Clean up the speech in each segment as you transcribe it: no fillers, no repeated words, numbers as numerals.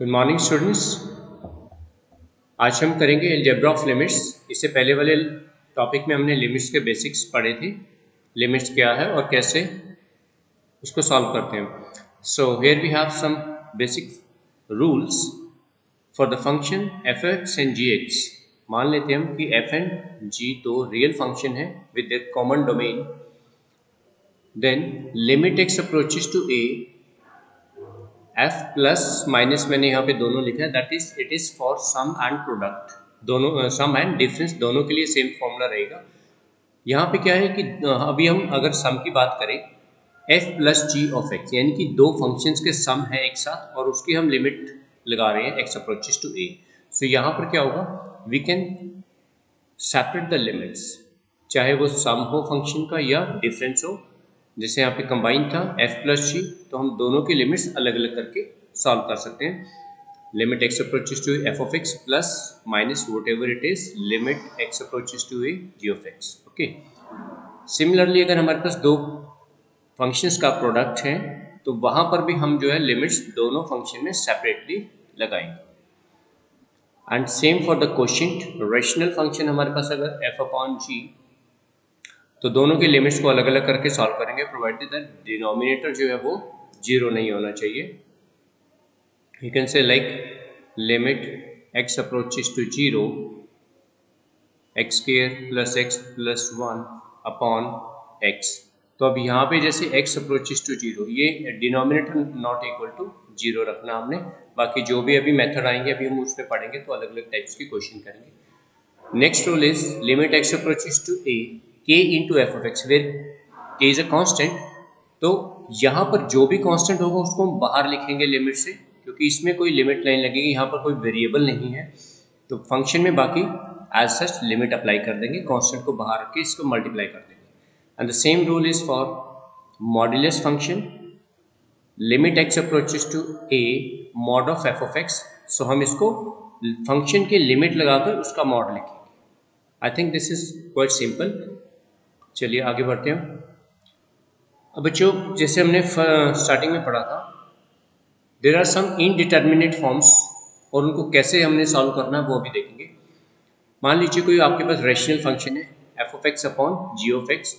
Good morning students. आज हम करेंगे अलजेब्रा ऑफ लिमिट्स। इससे पहले वाले टॉपिक में हमने लिमिट्स के बेसिक्स पढ़े थे। लिमिट्स क्या है और कैसे उसको सॉल्व करते हैं। So here we have some basic rules for the function f x and g x. मान लेते हैं हम कि एफ एंड जी दो रियल फंक्शन है with a common domain. Then limit x approaches to a, f plus minus मैंने यहाँ पे दोनों लिखा है, that is it is for sum and product. दोनों सम एंड डिफरेंस दोनों के लिए सेम फॉर्मूला रहेगा। यहाँ पे क्या है कि अभी हम अगर सम की बात करें, f plus g of x, यानी कि दो फंक्शंस के सम है एक साथ और उसकी हम लिमिट लगा रहे हैं x approaches to a. So यहाँ पर क्या होगा, we can separate the limits, चाहे वो सम हो फंक्शन का या डिफरेंस हो। जैसे यहाँ पे कंबाइन था एफ प्लस जी, तो हम दोनों की लिमिट्स अलग अलग करके सॉल्व कर सकते हैं। Limit x approaches to f of x plus minus whatever it is limit x approaches to a g of x. Okay, similarly अगर हमारे पास दो फंक्शंस का प्रोडक्ट है तो वहां पर भी हम जो है लिमिट्स दोनों फंक्शन में सेपरेटली लगाएंगे। And same for the quotient rational function, हमारे पास अगर एफ अपॉन जी, तो दोनों की लिमिट्स को अलग अलग करके सॉल्व करेंगे, प्रोवाइडेड दैट डिनोमिनेटर जो है वो जीरो नहीं होना चाहिए। You can say like limit x approaches to zero x square plus x plus one upon x. तो अब यहाँ पे जैसे x अप्रोचेस टू जीरो, ये denominator not equal to zero रखना हमने। बाकी जो भी अभी मेथड आएंगे अभी हम उसमें पढ़ेंगे तो अलग अलग टाइप्स की क्वेश्चन करेंगे। Next rule is limit x approaches to a k into f of x where k is a constant। तो यहाँ पर जो भी कांस्टेंट होगा उसको हम बाहर लिखेंगे लिमिट से, क्योंकि इसमें कोई लिमिट नहीं लगेगी, यहाँ पर कोई वेरिएबल नहीं है। तो फंक्शन में बाकी एज सच लिमिट अप्लाई कर देंगे, कांस्टेंट को बाहर रख के इसको मल्टीप्लाई कर देंगे। And the same rule is for modulus function, limit x approaches to a mod of f of x. So हम इसको फंक्शन के लिमिट लगाकर उसका मॉड लिखेंगे। I think this is quite simple. चलिए आगे बढ़ते हैं। अब बच्चों, जैसे हमने स्टार्टिंग में पढ़ा था, there are some indeterminate forms और उनको कैसे हमने सॉल्व करना है वो भी देखेंगे। मान लीजिए कोई आपके पास रेशनल फंक्शन है f of x upon g of x,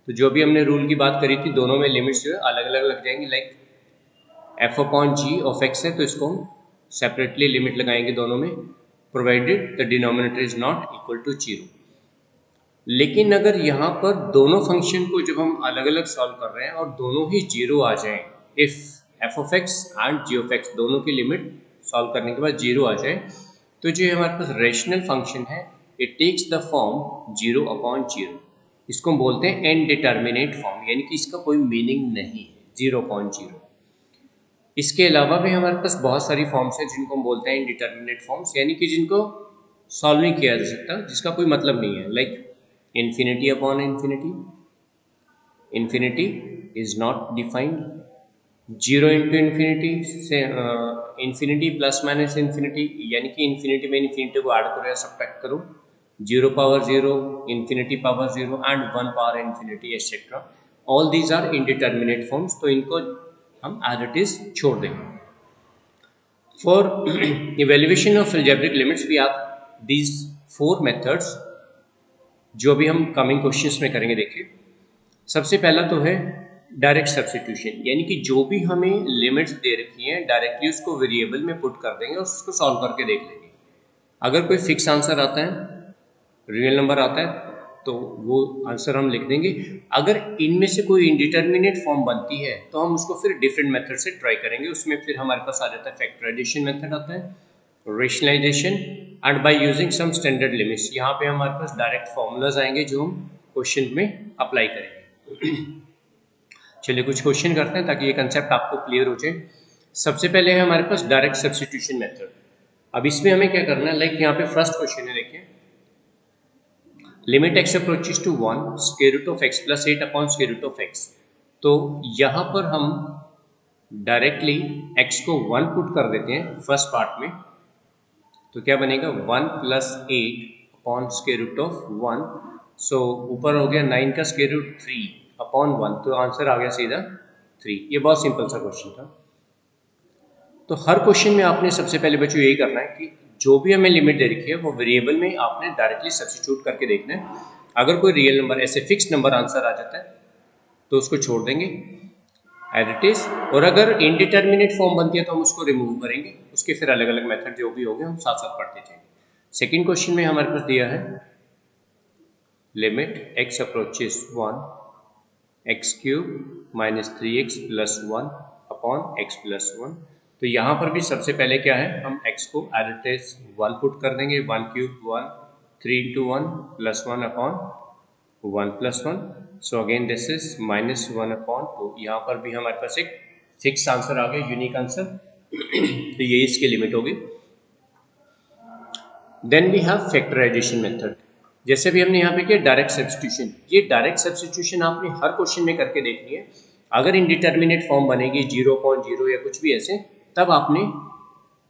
तो जो भी हमने रूल की बात करी थी दोनों में लिमिट्स जो है अलग अलग लग जाएंगी। Like f upon g of x है तो इसको हम सेपरेटली लिमिट लगाएंगे दोनों में, provided the denominator is not equal to zero. लेकिन अगर यहाँ पर दोनों फंक्शन को जब हम अलग अलग सॉल्व कर रहे हैं और दोनों ही जीरो आ जाएं, if f of x and g of x दोनों की लिमिट सॉल्व करने के बाद जीरो आ जाए, तो जो हमारे पास रेशनल फंक्शन है it takes the form zero upon zero. इसको हम बोलते हैं इनडिटर्मिनेट फॉर्म, यानी कि इसका कोई मीनिंग नहीं है, जीरो अपॉन जीरो। इसके अलावा भी हमारे पास बहुत सारी फॉर्म्स हैं जिनको हम बोलते हैं इनडिटर्मिनेट फॉर्म्स, यानी कि जिनको सॉल्व नहीं किया जा सकता, जिसका कोई मतलब नहीं है। Like infinity upon infinity, infinity is not defined, 0 into infinity से infinity plus minus infinity, यानी कि infinity में infinity को ऐड करो या सब्ट्रैक्ट करो, 0 power 0, infinity power 0 and 1 power infinity etc. all these are indeterminate forms, तो इनको हम as it is छोड़ देंगे। For evaluation of algebraic limits we have these four methods जो भी हम कमिंग क्वेश्चंस में करेंगे। देखिए, सबसे पहला तो है डायरेक्ट सब्स्टिट्यूशन, यानी कि जो भी हमें लिमिट्स दे रखी हैं डायरेक्टली उसको वेरिएबल में पुट कर देंगे और उसको सॉल्व करके देख लेंगे। अगर कोई फिक्स आंसर आता है, रियल नंबर आता है, तो वो आंसर हम लिख देंगे। अगर इनमें से कोई इनडिटर्मिनेट फॉर्म बनती है तो हम उसको फिर डिफरेंट मेथड से ट्राई करेंगे। उसमें फिर हमारे पास आ जाता है फैक्टराइजेशन मेथड आता है, rationalisation and by using some standard limits. यहाँ पे हमारे पास डायरेक्ट फॉर्मूलाज आएंगे जो हम क्वेश्चन में अप्लाई करेंगे। चलिए कुछ क्वेश्चन करते हैं ताकि ये कंसेप्ट आपको क्लियर हो जाए। सबसे पहले है हमारे पास डायरेक्ट सब्स्टिट्यूशन मेथड। अब इसमें हमें क्या करना है, लाइक यहाँ पे फर्स्ट क्वेश्चन है, देखिए limit x approaches to 1 square root of x plus 8 upon square root of x. तो यहाँ पर हम डायरेक्टली x को 1 पुट कर देते हैं फर्स्ट पार्ट में, तो क्या बनेगा 1 plus 8 upon square root of 1। So ऊपर हो गया 9 का स्क्वायर रूट 3 अपॉन 1, तो आंसर आ गया सीधा 3। ये बहुत सिंपल सा क्वेश्चन था। तो हर क्वेश्चन में आपने सबसे पहले बच्चों यही करना है कि जो भी हमें लिमिट दे रखी है वो वेरिएबल में आपने डायरेक्टली सब्स्टिट्यूट करके देखना है। अगर कोई रियल नंबर ऐसे फिक्स नंबर आंसर आ जाता है तो उसको छोड़ देंगे एज इट इज, और अगर इनडिटर्मिनेट फॉर्म बनती है तो हम उसको रिमूव करेंगे। उसके फिर अलग अलग मेथड जो भी होंगे हम साथ साथ पढ़ते जाएंगे। सेकेंड क्वेश्चन में हमारे पास दिया है limit x approaches 1 x cube minus 3x plus 1 upon x plus 1। तो यहाँ पर भी सबसे पहले क्या है, हम x को एज इट इज 1 पुट कर देंगे, 1 cube 1, 3 into 1 plus 1 upon 1 plus 1। So again this is minus 1 upon 2। यहाँ पर भी हमारे पास एक फिक्स आंसर आ गया, यूनिक आंसर। तो ये इसकी लिमिट होगी। Then we have factorisation method. जैसे भी हमने यहाँ पे किया डायरेक्ट सब्स्टिट्यूशन, ये डायरेक्ट सब्स्टिट्यूशन आपने हर क्वेश्चन में करके देखनी है। अगर इनडिटर्मिनेट फॉर्म बनेगी 0.0 या कुछ भी ऐसे, तब आपने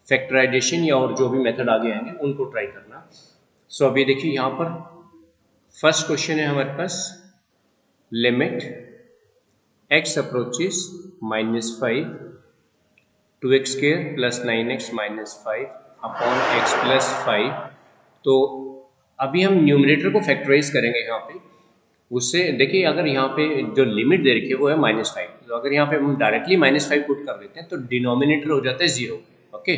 फैक्टराइजेशन या और जो भी मेथड आगे आएंगे उनको ट्राई करना। सो अभी देखिए यहाँ पर फर्स्ट क्वेश्चन है हमारे पास, limit x approaches -5 2x square plus 9x minus 5 upon x plus 5। तो अभी हम न्यूमरेटर को फैक्टराइज करेंगे यहाँ पे। उससे देखिए अगर यहाँ पे जो लिमिट दे रखी है वो है -5, तो अगर यहाँ पे हम डायरेक्टली -5 पुट कर देते हैं तो डिनोमिनेटर हो जाता है 0। ओके,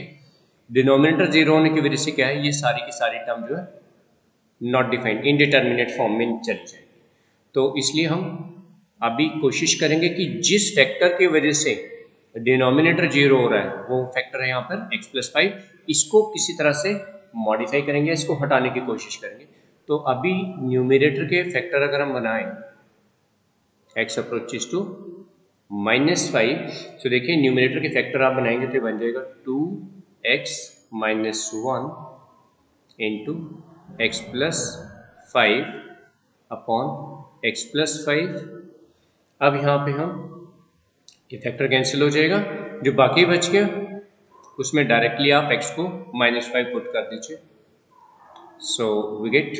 डिनोमिनेटर 0 होने की वजह से क्या है, ये सारी की सारी टर्म जो है नॉट डिफाइंड इनडिटर्मिनेट फॉर्म में चली जाएगी। तो इसलिए हम अभी कोशिश करेंगे कि जिस फैक्टर की वजह से डिनोमिनेटर 0 हो रहा है वो फैक्टर है यहाँ पर x प्लस 5, इसको किसी तरह से मॉडिफाई करेंगे, इसको हटाने की कोशिश करेंगे। तो अभी न्यूमरेटर के फैक्टर अगर हम बनाएं x अप्रोचेस टू -5, तो देखिए न्यूमरेटर के फैक्टर आप बनाएंगे तो बन जाएगा 2x minus 1 into x plus 5 upon x plus 5। अब यहाँ पे हम ये फैक्टर कैंसिल हो जाएगा, जो बाकी बच गया उसमें डायरेक्टली आप x को -5 पुट कर दीजिए। So we get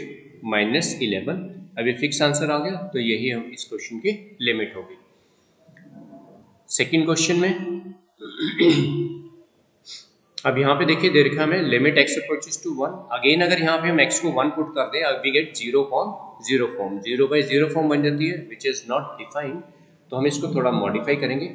-11। अभी फिक्स आंसर आ गया, तो यही हम इस क्वेश्चन की लिमिट होगी। सेकंड क्वेश्चन में अब यहाँ पे देखिए दे रखा हमें limit x approaches to 1। Again अगर यहाँ पे हम x को 1 पुट कर दें, अब वी गेट 0.0 फॉर्म, 0/0 फॉर्म बन जाती है विच इज नॉट डिफाइंड। तो हम इसको थोड़ा मॉडिफाई करेंगे।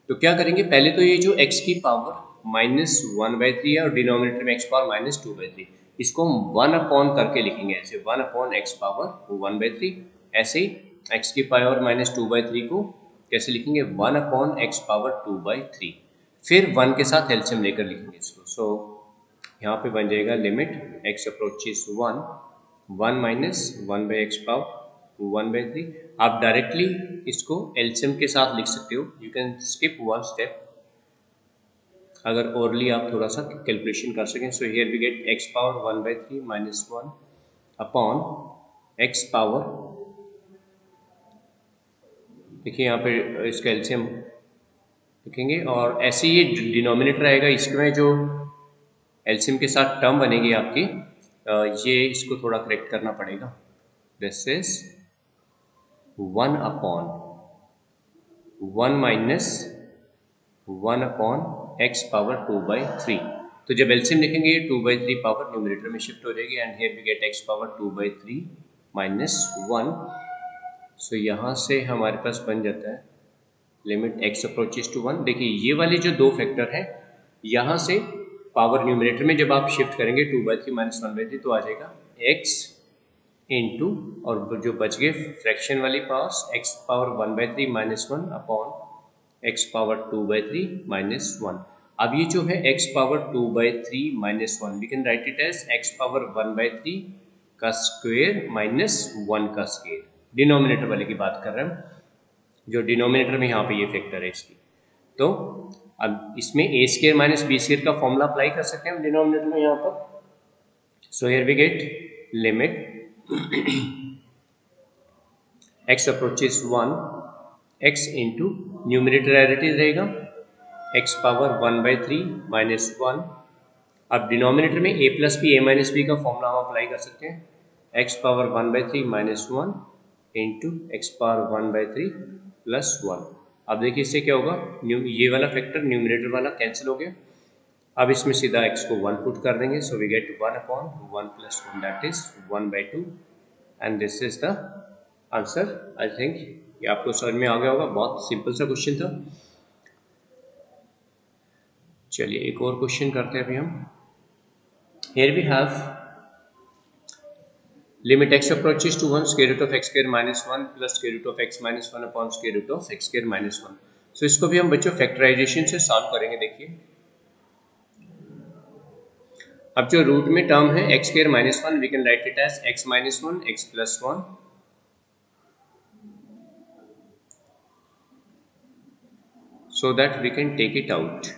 तो क्या करेंगे, पहले तो ये जो x की पावर -1/3 है और डिनोमिनेटर में x पावर -2/3, इसको हम 1 अपॉन करके लिखेंगे, ऐसे 1 अपॉन x पावर 1/3। ऐसे ही x की पावर -2/3 को कैसे लिखेंगे, 1 अपॉन x पावर 2/3, फिर 1 के साथ एलसीएम लेकर लिखेंगे इसको। सो यहाँ पे बन जाएगा limit x approaches 1 minus 1/x power 1/3। आप डायरेक्टली इसको एलसीएम के साथ लिख सकते हो, you can skip one step अगर ओरली आप थोड़ा सा कैलकुलेशन कर सकें। So here we get x power 1/3 minus 1 upon x power, देखिए यहाँ पे इसका एलसीएम लिखेंगे और ऐसे ये डिनोमिनेटर आएगा, इसमें जो एलसीएम के साथ टर्म बनेगी आपकी, ये इसको थोड़ा करेक्ट करना पड़ेगा। This is 1 upon 1 minus 1 upon x power 2/3। तो जब एलसीएम लिखेंगे ये 2/3 पावर न्यूमरेटर में शिफ्ट हो जाएगी and here we get x power 2/3 minus 1। So यहाँ से हमारे पास बन जाता है लिमिट x अप्रोचेस टू 1। देखिए ये वाले जो दो फैक्टर हैं, यहाँ से पावर न्यूमरेटर में जब आप शिफ्ट करेंगे 2/3 माइनस 1/3 तो आ जाएगा x इंटू, और जो बच गए फ्रैक्शन वाली powers, x power 1/3 minus 1 upon x power 2/3 minus 1। अब ये जो है x power 2/3 minus 1, we can write it as x power 1/3 का स्क्वायर माइनस 1 का स्क्वायर। डिनोमिनेटर वाले की बात कर रहे हैं हम, जो डिनोमिनेटर में यहाँ पे ये फैक्टर है इसकी। तो अब इसमें a square minus b square का फॉर्मूला अप्लाई कर सकते हैं हम डिनोमिनेटर में यहाँ पर। So here we get limit x approaches 1 x into numerator as it is रहेगा x पावर 1/3 माइनस 1। अब डिनोमिनेटर में a plus b a minus b का फॉर्मूला हम अप्लाई कर सकते हैं, x power 1/3 minus 1 into x power 1/3 plus 1। अब देखिए इससे क्या होगा, ये वाला फैक्टर न्यूमरेटर वाला कैंसिल हो गया, अब इसमें सीधा x को 1 पुट कर देंगे, so we get 1/1 + 1 that is 1/2 and this is the answer. I think ये आपको समझ में आ गया होगा, बहुत सिंपल सा क्वेश्चन था। चलिए एक और क्वेश्चन करते हैं अभी हम। Here we have limit x approaches to 1 square root of x square minus 1 plus square root of x minus 1 upon square root of x square minus 1। So इसको भी हम बच्चों फैक्टराइजेशन से सॉल्व करेंगे। देखिए अब जो रूट में टर्म है x square minus 1, we can write it as x minus 1 x plus 1 so that we can take it out।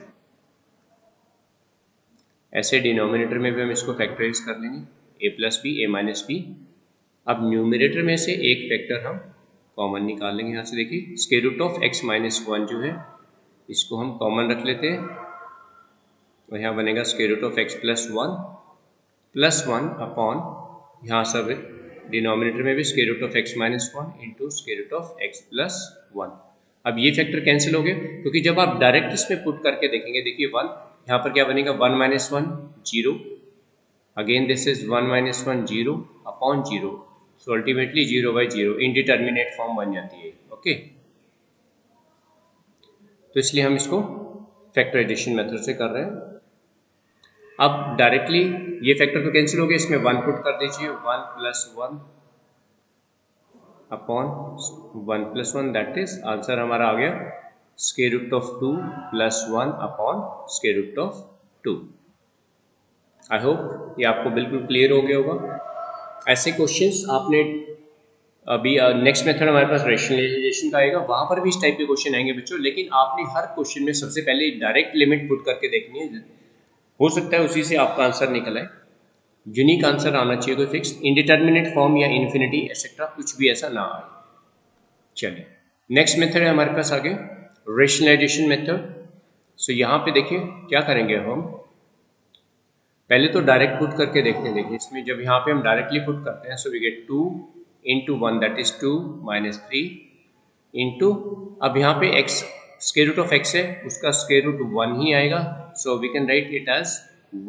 ऐसे डिनोमिनेटर में भी हम इसको फैक्टराइज कर लेंगे, a plus b a minus b. अब न्यूमिनेटर में से एक फैक्टर हम कॉमन निकाल लेंगे यहाँ से। देखिए square root of x minus 1 जो है इसको हम कॉमन रख लेते हैं, और यहाँ बनेगा square root of x plus 1 upon यहाँ सब डिनोमिनेटर में भी square root of x minus 1 into square root of x plus 1। अब ये फैक्टर कैंसिल हो गए, क्योंकि जब आप डायरेक्ट इसमें पुट करके देखेंगे, देखिए 1 यहाँ पर क्या बनेगा 1 minus 1 0, again this is 1 minus 1 0 upon 0, so ultimately 0/0 indeterminate form बन जाती है। ओके, तो इसलिए हम इसको फैक्टराइजेशन मेथड से कर रहे हैं। अब डायरेक्टली ये फैक्टर तो कैंसिल हो गया, इसमें 1 पुट कर दीजिए, 1 plus 1 upon 1 plus 1 that is answer हमारा आ गया square root of 2 plus 1 upon square root of 2। I hope ये आपको बिल्कुल क्लियर हो गया होगा। ऐसे क्वेश्चंस आपने अभी नेक्स्ट मेथड हमारे पास रेशनलाइजेशन का आएगा, वहां पर भी इस टाइप के क्वेश्चन आएंगे बच्चों, लेकिन आपने हर क्वेश्चन में सबसे पहले डायरेक्ट लिमिट पुट करके देखनी है। हो सकता है उसी से आपका आंसर निकल आए, यूनिक आंसर आना चाहिए, कोई फिक्स इंडिटर्मिनेट फॉर्म या इन्फिनिटी एक्सेट्रा कुछ भी ऐसा ना आए। चलिए नेक्स्ट मेथड है हमारे पास आगे रेशनलाइजेशन मेथड। सो यहाँ पे देखिए क्या करेंगे हम, पहले तो डायरेक्ट पुट करके देखते हैं। देखिए इसमें जब यहाँ पे हम डायरेक्टली पुट करते हैं, so we get 2 into 1 that is 2 minus 3 into, अब यहाँ पे x square root of x है, उसका स्क्वायर रूट 1 ही आएगा, so we can write it as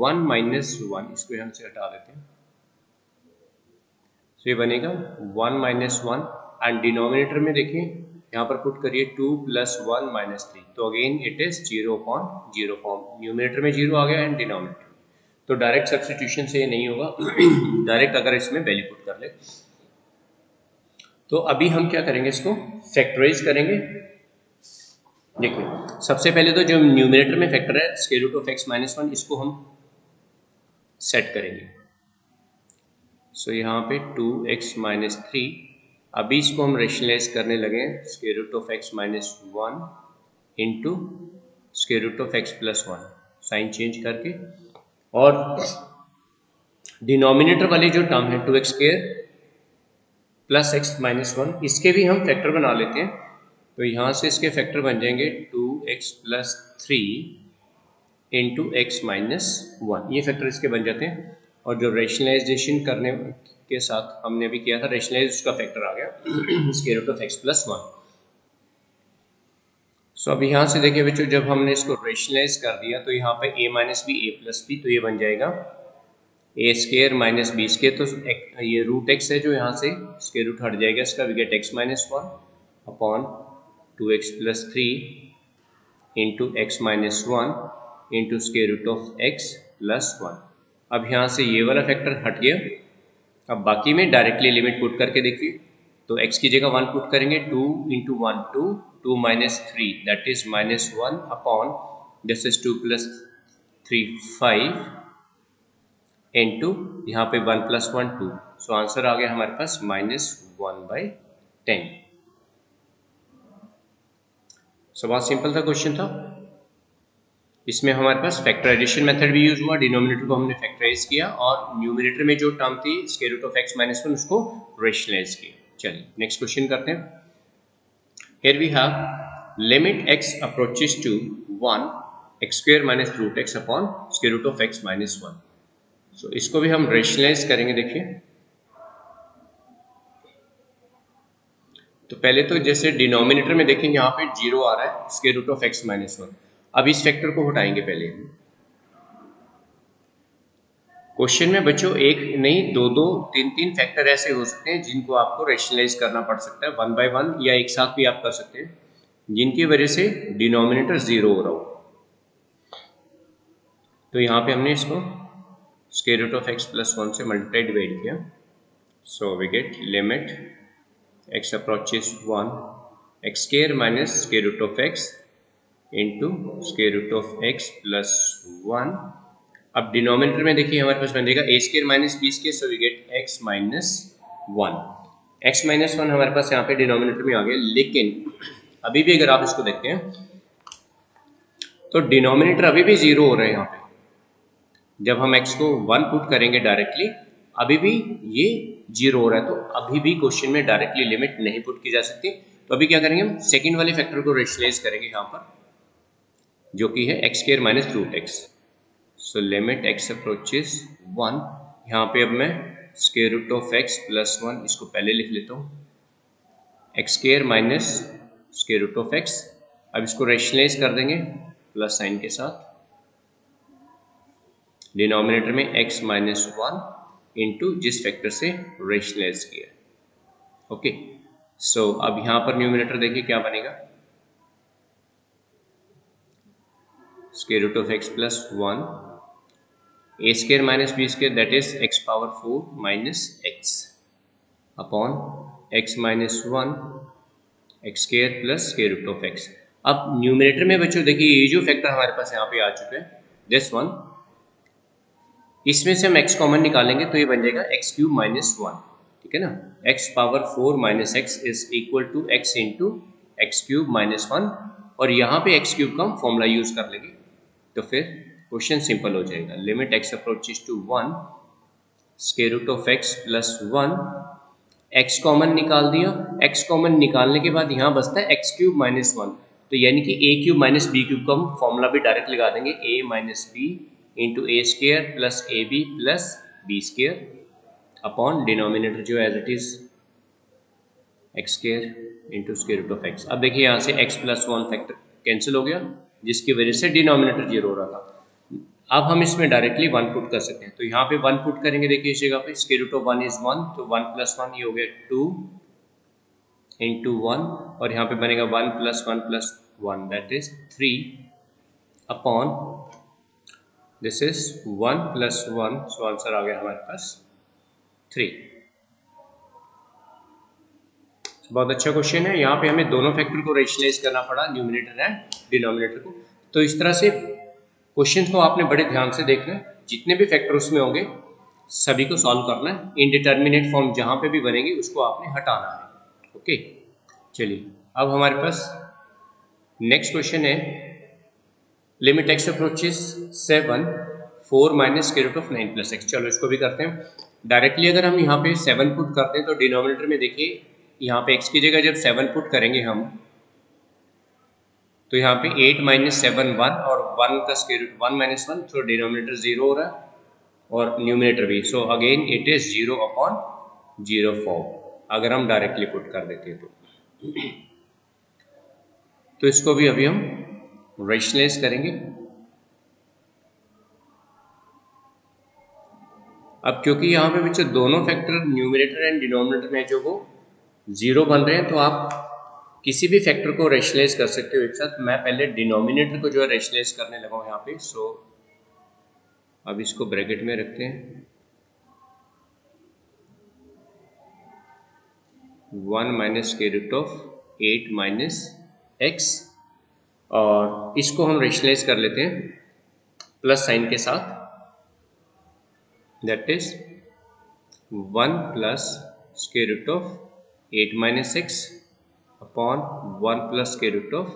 1 minus 1। इसको यहाँ से हटा देते हैं, सो ये बनेगा 1 माइनस 1 एंड डिनोमिनेटर में देखिए यहाँ पर पुट करिए 2 प्लस 1 माइनस 3, तो again it is 0/0 form, numerator में 0 आ गया एंड डिनोमिनेटर, तो डायरेक्ट सब्स्टिट्यूशन से ये नहीं होगा, डायरेक्ट अगर इसमें वैल्यू पुट कर ले। तो अभी हम क्या करेंगे, इसको फैक्टराइज करेंगे। देखिए सबसे पहले तो जो न्यूमिनेटर में फैक्टर है square root of x minus 1, इसको हम सेट करेंगे। सो यहाँ पे 2x माइनस 3, अभी इसको हम रेशनलाइज करने लगे square root of x minus 1 into square root of x plus 1, sign change करके, और डिनोमिनेटर वाली जो टर्म है 2x square plus x minus 1, इसके भी हम फैक्टर बना लेते हैं। तो यहाँ से इसके फैक्टर बन जाएंगे 2x plus 3 into x minus 1, ये फैक्टर इसके बन जाते हैं। और जो रेशनलाइजेशन करने के साथ हमने अभी किया था रेशनलाइज, उसका फैक्टर आ गया square root of x plus 1। So अब यहाँ से देखिए बच्चों, जब हमने इसको रेशनलाइज कर दिया तो यहाँ पे a minus b a plus b, तो ये बन जाएगा a square minus b square, तो ये रूट एक्स है जो यहाँ से स्क्वायर रूट हट जाएगा इसका, we get x minus 1 upon 2x plus 3 into x minus 1 into square root of x plus 1। अब यहाँ से ये वाला फैक्टर हट गया, अब बाकी में डायरेक्टली लिमिट पुट करके देखिए, तो x की जगह 1 पुट करेंगे, 2 into 1 2 minus 3 that is minus 1 upon this is 2 plus 3 5 into यहाँ पे 1 प्लस 1 2, सो आंसर आ गया हमारे पास -1/10। सो बहुत सिंपल था क्वेश्चन था, इसमें हमारे पास फैक्टराइजेशन मेथड भी यूज हुआ, डिनोमिनेटर को हमने फैक्टराइज किया और न्यूमिनेटर में जो टर्म थी square root of x minus 1 उसको रेशनलाइज किया। चलिए नेक्स्ट क्वेश्चन करते हैं। Here we have limit x approaches to 1 x square minus root x upon square root of x minus 1। So इसको भी हम रेशनलाइज करेंगे। देखिए तो पहले तो जैसे डिनोमिनेटर में देखेंगे यहाँ पे 0 आ रहा है square root of x minus 1, अब इस फैक्टर को हटाएंगे पहले हम, क्वेश्चन में बच्चों एक नहीं दो दो तीन तीन फैक्टर ऐसे हो सकते हैं जिनको आपको रेशनलाइज करना पड़ सकता है 1 बाय 1 या एक साथ भी आप कर सकते हैं, जिनकी वजह से डिनोमिनेटर 0 हो रहा हो। तो यहाँ पे हमने इसको square root of x plus 1 से मल्टीप्लाई डिवाइड किया, so we get limit x approaches 1 x square minus square root of x into square root of x plus 1। अब डिनोमिनेटर में देखिए हमारे पास बनेगा a square minus b square, so we get x minus 1। x minus 1 हमारे पास यहाँ पे denominator में आ गया, लेकिन अभी भी अगर आप इसको देखते हैं तो डिनोमिनेटर अभी भी 0 हो रहा है। यहाँ पे जब हम x को 1 पुट करेंगे डायरेक्टली, अभी भी ये 0 हो रहा है, तो अभी भी क्वेश्चन में डायरेक्टली लिमिट नहीं पुट की जा सकती। तो अभी क्या करेंगे, हम सेकेंड वाले फैक्टर को रेशनलाइज करेंगे यहाँ पर, जो कि है x square minus root x. So limit x approaches 1, यहाँ पे अब मैं square root of x plus 1 इसको पहले लिख लेता हूँ, x square minus square root of x। अब इसको रेशनलाइज कर देंगे प्लस साइन के साथ, डिनोमिनेटर में x माइनस 1 इंटू जिस फैक्टर से रेशनलाइज किया। ओके, सो अब यहाँ पर न्यूमिनेटर देखिए क्या बनेगा, square root of x plus 1 a square minus b square that is x power 4 minus x upon x minus 1 x square plus square root of x। अब numerator में बच्चों देखिए ये जो फैक्टर हमारे पास यहाँ पे आ चुके हैं दिस वन, इसमें से हम x कॉमन निकालेंगे तो ये बन जाएगा x क्यूब माइनस 1, ठीक है ना। x power 4 minus x is equal to x into x cube minus 1, और यहाँ पे x क्यूब का हम फॉर्मूला यूज कर लेंगे, तो फिर क्वेश्चन सिंपल हो जाएगा। Limit x approaches to 1 square root of x plus 1, x common निकाल दिया, x कॉमन निकालने के बाद यहाँ बचता है x क्यूब माइनस 1, तो यानी कि a cube minus b cube का हम फॉर्मूला भी डायरेक्ट लगा देंगे, a minus b into a square plus a b plus b square upon denominator जो as it is x square into square root of x. अब देखिए यहाँ से x प्लस 1 फैक्टर कैंसिल हो गया, जिसकी वजह से डिनोमिनेटर 0 हो रहा था। अब हम इसमें डायरेक्टली 1 पुट कर सकते हैं, तो यहाँ पे 1 पुट करेंगे, देखिए इस जगह पे स्क्वायर रूट ऑफ 1 इज 1, तो 1 प्लस 1 ये हो गया 2 इंटू 1, और यहाँ पे बनेगा 1 plus 1 that is 3 upon this is 1 plus 1, so answer आ गया हमारे पास 3। बहुत अच्छा क्वेश्चन है। यहाँ पे हमें दोनों फैक्टर को रेशनलाइज करना पड़ा, न्यूमिनेटर एंड डिनोमिनेटर को। तो इस तरह से क्वेश्चन को आपने बड़े ध्यान से देखना है, जितने भी फैक्टर उसमें होंगे सभी को सॉल्व करना है। इनडिटर्मिनेट फॉर्म जहाँ पे भी बनेगी उसको आपने हटाना है। ओके, चलिए अब हमारे पास नेक्स्ट क्वेश्चन है, limit x approaches 7 4 minus square root of 9 plus x। चलो इसको भी करते हैं डायरेक्टली। अगर हम यहाँ पे 7 पुट करते हैं तो डिनोमिनेटर में देखिए यहाँ पे x की जगह जब 7 पुट करेंगे हम, तो यहाँ पे 8 माइनस 7 1, और 1 का स्क्वायर रूट 1 माइनस 1, तो डिनोमिनेटर 0 हो रहा है और न्यूमिनेटर भी, so again it is 0 upon 0 form अगर हम डायरेक्टली पुट कर देते हैं तो इसको भी अभी हम रेशनलाइज करेंगे। अब क्योंकि यहाँ पे बच्चों दोनों फैक्टर न्यूमिनेटर एंड डिनोमिनेटर में जो वो 0 बन रहे हैं, तो आप किसी भी फैक्टर को रेशनलाइज कर सकते हो एक साथ। मैं पहले डिनोमिनेटर को जो है रेशनलाइज करने लगा हूँ यहाँ पे, सो अब इसको ब्रैकेट में रखते हैं, 1 minus square root of 8 minus x, और इसको हम रेशनलाइज कर लेते हैं प्लस साइन के साथ, that is 1 plus square root of 8 minus x upon 1 plus square root of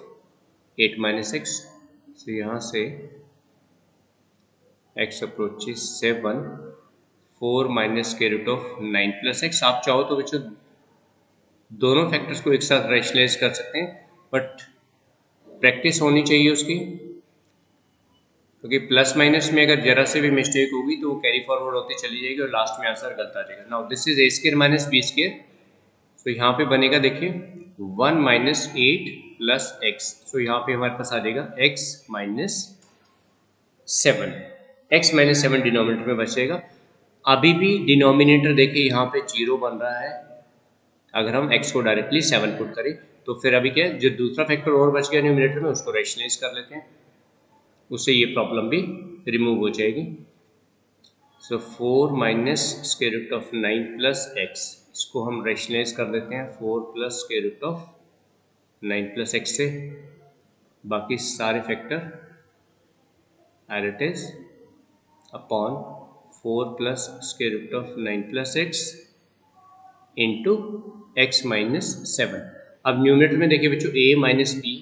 8 minus x. तो यहाँ से x approaches 7 4 minus square root of 9 plus x. आप चाहो तो बच्चों दोनों फैक्टर्स को एक साथ रेशनलाइज कर सकते हैं, बट प्रैक्टिस होनी चाहिए उसकी, क्योंकि प्लस माइनस में अगर जरा से भी मिस्टेक होगी तो वो कैरी फॉरवर्ड होती चली जाएगी और लास्ट में आंसर गलत आ जाएगा। Now this is a square minus b square, तो यहाँ पे बनेगा देखिए 1 माइनस 8 प्लस एक्स, सो यहाँ पे हमारे पास आ जाएगा x minus 7, x minus 7 denominator में बचेगा। अभी भी डिनोमिनेटर देखिए यहाँ पे 0 बन रहा है, अगर हम x को डायरेक्टली 7 पुट करें तो फिर अभी क्या है, जो दूसरा फैक्टर और बच गया न्यूमिनेटर में उसको रैशनलाइज कर लेते हैं, उससे ये प्रॉब्लम भी रिमूव हो जाएगी। So 4 minus square root of 9 plus x, इसको हम रैशनलाइज कर देते हैं 4 plus square root of 9 plus x से, बाकी सारे factor as it is upon 4 plus square root of 9 plus x into x minus 7। अब न्यूमिनेटर में देखिए बच्चों a minus b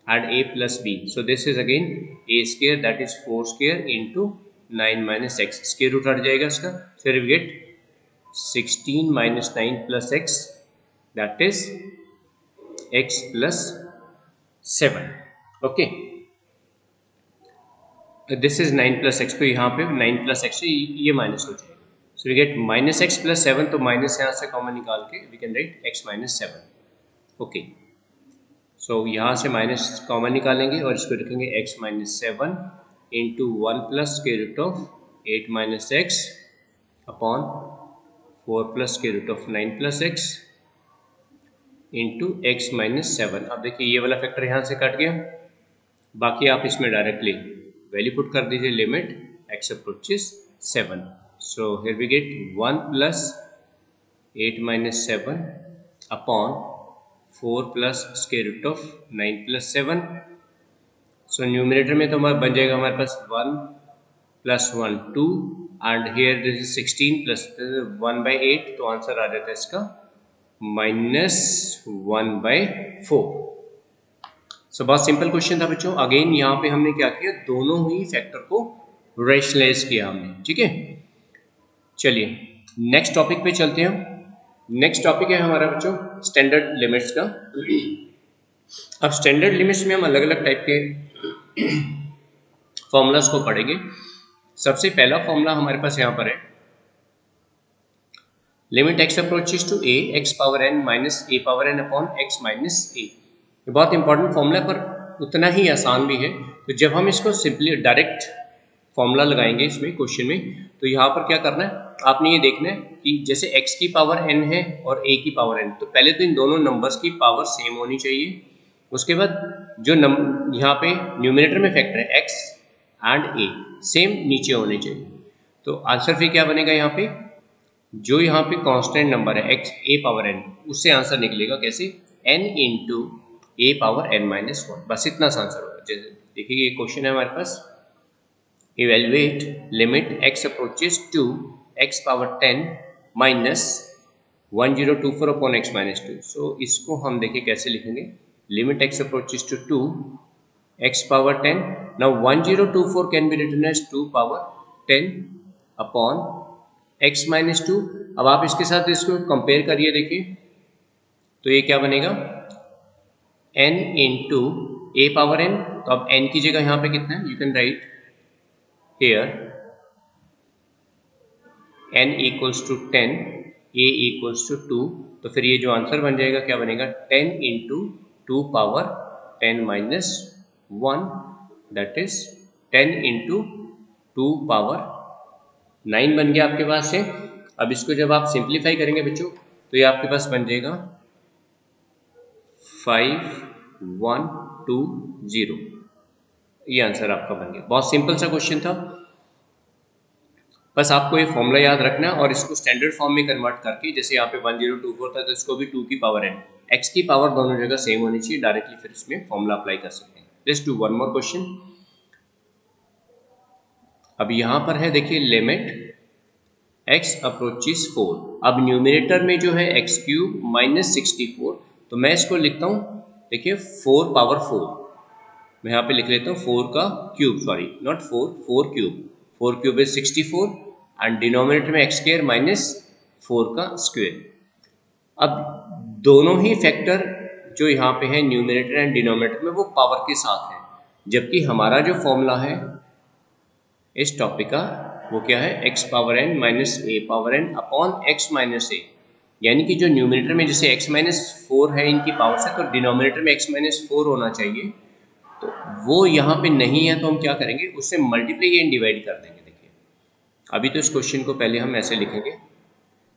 and a plus b, so this is again a square that is 4 square into 9 minus x, square root हट जाएगा इसका, फिर we get 16 minus 9 plus x that is x plus 7। Okay, this is 9 plus x, तो यहाँ पे 9 plus x से ये minus हो जाएगा, so we get minus x plus 7, तो माइनस यहाँ से कॉमन निकाल के we can write x minus 7। Okay, so यहाँ से माइनस कॉमन निकालेंगे और इसको लिखेंगे x minus 7 into 1 plus square root of 8 minus x upon 4 plus square root of 9 plus x into x minus 7। अब देखिए ये वाला फैक्टर यहाँ से कट गया, बाकी आप इसमें डायरेक्टली वैल्यू पुट कर दीजिए, limit x approaches 7, so here we get 1 plus 8 minus 7 upon 4 plus square root of 9 plus 7। So numerator में तो हमारा बन जाएगा हमारे पास 1 plus 1 2 and here this is 16 plus 1 by 8, तो आंसर आ जाता है इसका माइनस 1 बाई 4। सो बहुत सिंपल क्वेश्चन था बच्चों। अगेन यहाँ पे हमने क्या किया, दोनों ही फैक्टर को रैशनलाइज किया हमने, ठीक है। चलिए नेक्स्ट टॉपिक पे चलते हैं हम। नेक्स्ट टॉपिक है हमारा बच्चों स्टैंडर्ड लिमिट्स का। अब स्टैंडर्ड लिमिट्स में हम अलग अलग टाइप के फॉर्मूलाज को पढ़ेंगे। सबसे पहला फॉर्मूला हमारे पास यहाँ पर है, limit x approaches to a x power n minus a power n upon x minus a। ये बहुत इंपॉर्टेंट फॉर्मूला है पर उतना ही आसान भी है। तो जब हम इसको सिंपली डायरेक्ट फॉर्मूला लगाएंगे इसमें क्वेश्चन में, तो यहाँ पर क्या करना है, आपने ये देखना है कि जैसे x की पावर n है और a की पावर n, तो पहले तो इन दोनों नंबर्स की पावर सेम होनी चाहिए। उसके बाद जो यहाँ पे न्यूमिनेटर में फैक्टर है x एंड a सेम नीचे होने चाहिए। तो आंसर फिर क्या बनेगा, यहाँ पे जो यहाँ पे कांस्टेंट नंबर है x a पावर n, उससे आंसर निकलेगा कैसे, n into a power n minus 1, बस इतना सा आंसर होगा। जैसे देखिए ये क्वेश्चन है हमारे पास, evaluate limit x approaches to x power 10 minus 1024 upon x minus 2। So इसको हम देखिए कैसे लिखेंगे, limit x approaches to 2 x power 10, now 1024 can be written as 2 power 10 upon x minus 2। अब आप इसके साथ इसको कंपेयर करिए, देखिए तो ये क्या बनेगा, n into a power n, तो अब n की जगह यहाँ पे कितना है, you can write here n equals to 10, a equals to 2, तो फिर ये जो आंसर बन जाएगा क्या बनेगा, 10 into 2 power 10 minus 1, that is 10 into 2 power 9 बन गया आपके पास से। अब इसको जब आप सिंप्लीफाई करेंगे बच्चों, तो ये आपके पास बन जाएगा 5120, ये आंसर आपका बन गया। बहुत सिंपल सा क्वेश्चन था, बस आपको ये फॉर्मूला याद रखना और इसको स्टैंडर्ड फॉर्म में कन्वर्ट करके, जैसे यहाँ पे 1024 था तो इसको भी 2 की पावर n, x की पावर दोनों जगह सेम होनी चाहिए, डायरेक्टली फिर इसमें फॉर्मूला अप्लाई कर सकते हैं। Let's do one more question. अब यहाँ पर है देखिए लिमिट x अप्रोचेस 4, अब न्यूमिनेटर में जो है x क्यूब माइनस 64, तो मैं इसको लिखता हूँ देखिए 4 पावर 4, मैं यहाँ पे लिख लेता हूँ 4 का cube, sorry not 4, 4 cube, 4 cube is 64 and denominator में x स्क्वायर माइनस 4 का स्क्वायर। अब दोनों ही फैक्टर जो यहाँ पे है न्यूमिनेटर एंड डिनोमिनेटर में वो पावर के साथ है, जबकि हमारा जो फॉर्मूला है इस टॉपिक का वो क्या है, x power n minus a power n upon x minus a, यानी कि जो न्यूमिनेटर में जैसे x माइनस 4 है इनकी पावर से, तो डिनोमिनेटर में x माइनस 4 होना चाहिए, तो वो यहाँ पे नहीं है, तो हम क्या करेंगे, उससे मल्टीप्लाई एंड डिवाइड कर देंगे। देखिए अभी तो इस क्वेश्चन को पहले हम ऐसे लिखेंगे,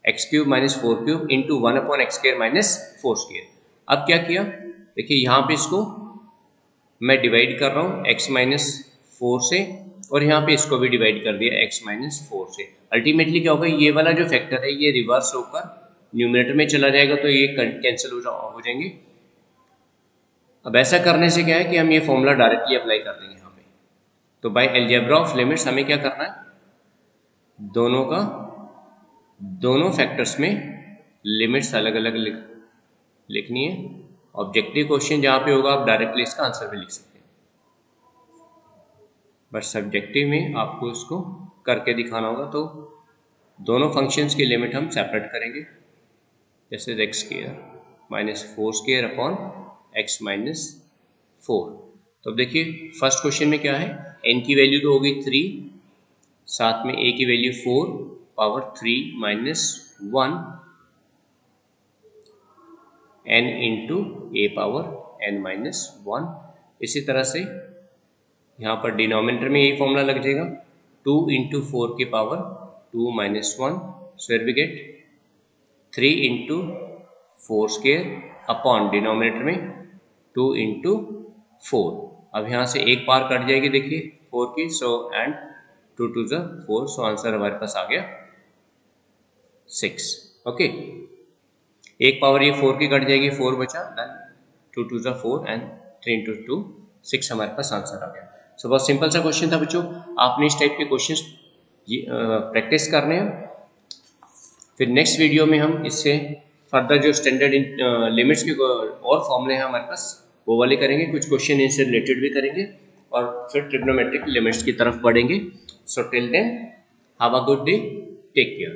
x cube minus 4 cube into 1/x² minus 4²। अब क्या किया, देखिए यहाँ पे इसको मैं डिवाइड कर रहा हूँ x माइनस 4 से, और यहाँ पे इसको भी डिवाइड कर दिया x माइनस 4 से। अल्टीमेटली क्या होगा, ये वाला जो फैक्टर है ये रिवर्स होकर न्यूमरेटर में चला जाएगा, तो ये कैंसिल हो जाएंगे। अब ऐसा करने से क्या है कि हम ये फॉर्मूला डायरेक्टली अप्लाई कर देंगे यहाँ पे। तो बाय अलजेब्रा ऑफ लिमिट्स हमें क्या करना है, दोनों फैक्टर्स में लिमिट्स अलग अलग लिखनी है। ऑब्जेक्टिव क्वेश्चन जहाँ पे होगा आप डायरेक्टली इसका आंसर भी लिख सकते हैं, बट सब्जेक्टिव में आपको इसको करके दिखाना होगा। तो दोनों फंक्शंस की लिमिट हम सेपरेट करेंगे, जैसे x² minus 4² upon x minus 4। तो अब देखिए फर्स्ट क्वेश्चन में क्या है, n की वैल्यू तो होगी 3, साथ में a की value 4 power 3 minus 1 n into a power n minus 1। इसी तरह से यहाँ पर डिनोमिनेटर में यही फॉर्मूला लग जाएगा, 2 इंटू 4 की power 2 minus 1, square we get 3 into 4² upon denominator में 2 इंटू 4। अब यहाँ से एक पार कट जाएगी देखिए 4 की, सो एंड 2 टू ज़ 4, सो आंसर हमारे पास आ गया 6। ओके, एक पावर ये 4 की कट जाएगी, 4 बचा, देन 2 टू ज़ 4 एंड 3 इंटू 2 6, हमारे पास आंसर आ गया। सो बहुत सिंपल सा क्वेश्चन था बच्चों, आपने इस टाइप के क्वेश्चंस प्रैक्टिस करने हैं। फिर नेक्स्ट वीडियो में हम इससे फर्दर जो स्टैंडर्ड लिमिट्स के और फॉर्मूले हैं हमारे पास वो वाले करेंगे, कुछ क्वेश्चन इनसे रिलेटेड भी करेंगे, और फिर ट्रिग्नोमेट्रिक लिमिट्स की तरफ बढ़ेंगे। So till then have a good day, take care.